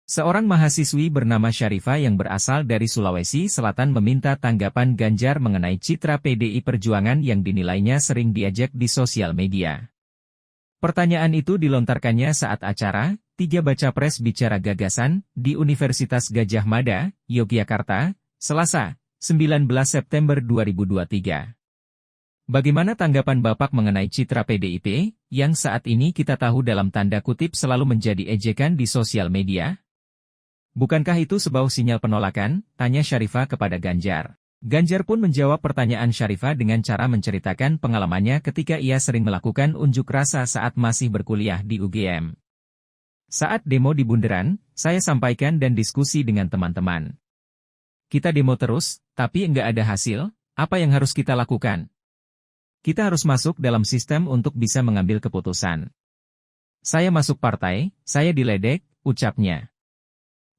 Seorang mahasiswi bernama Syarifah yang berasal dari Sulawesi Selatan meminta tanggapan Ganjar mengenai citra PDI Perjuangan yang dinilainya sering diejek di sosial media. Pertanyaan itu dilontarkannya saat acara 3 Baca Pres Bicara Gagasan di Universitas Gadjah Mada, Yogyakarta, Selasa, 19 September 2023. Bagaimana tanggapan Bapak mengenai citra PDIP, yang saat ini kita tahu dalam tanda kutip selalu menjadi ejekan di sosial media? Bukankah itu sebuah sinyal penolakan? Tanya Syarifah kepada Ganjar. Ganjar pun menjawab pertanyaan Syarifah dengan cara menceritakan pengalamannya ketika ia sering melakukan unjuk rasa saat masih berkuliah di UGM. Saat demo di Bundaran, saya sampaikan dan diskusi dengan teman-teman. Kita demo terus, tapi enggak ada hasil, apa yang harus kita lakukan? Kita harus masuk dalam sistem untuk bisa mengambil keputusan. Saya masuk partai, saya diledek, ucapnya.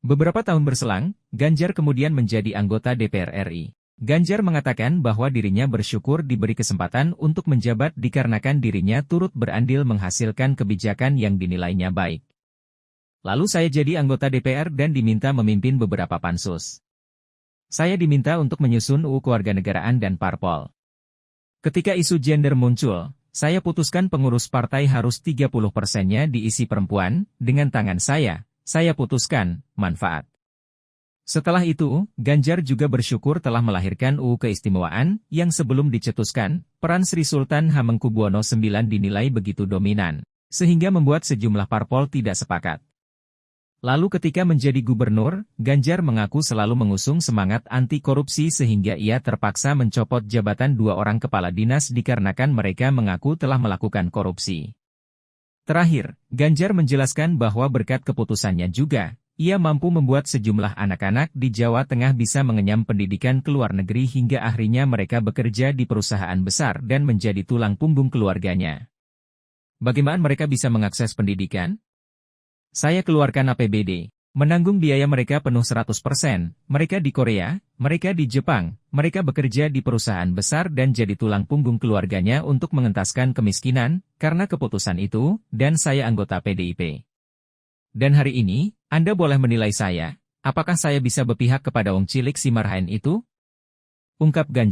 Beberapa tahun berselang, Ganjar kemudian menjadi anggota DPR RI. Ganjar mengatakan bahwa dirinya bersyukur diberi kesempatan untuk menjabat dikarenakan dirinya turut berandil menghasilkan kebijakan yang dinilainya baik. Lalu saya jadi anggota DPR dan diminta memimpin beberapa pansus. Saya diminta untuk menyusun UU Kewarganegaraan dan Parpol. Ketika isu gender muncul, saya putuskan pengurus partai harus 30%-nya diisi perempuan, dengan tangan saya putuskan, manfaat. Setelah itu, Ganjar juga bersyukur telah melahirkan UU Keistimewaan, yang sebelum dicetuskan, peran Sri Sultan Hamengkubuwono IX dinilai begitu dominan, sehingga membuat sejumlah parpol tidak sepakat. Lalu ketika menjadi gubernur, Ganjar mengaku selalu mengusung semangat anti korupsi sehingga ia terpaksa mencopot jabatan 2 orang kepala dinas dikarenakan mereka mengaku telah melakukan korupsi. Terakhir, Ganjar menjelaskan bahwa berkat keputusannya juga, ia mampu membuat sejumlah anak-anak di Jawa Tengah bisa mengenyam pendidikan ke luar negeri hingga akhirnya mereka bekerja di perusahaan besar dan menjadi tulang punggung keluarganya. Bagaimana mereka bisa mengakses pendidikan? Saya keluarkan APBD, menanggung biaya mereka penuh 100%, mereka di Korea, mereka di Jepang, mereka bekerja di perusahaan besar dan jadi tulang punggung keluarganya untuk mengentaskan kemiskinan, karena keputusan itu, dan saya anggota PDIP. Dan hari ini, Anda boleh menilai saya, apakah saya bisa berpihak kepada wong cilik si marhaen itu? Ungkap Ganjar.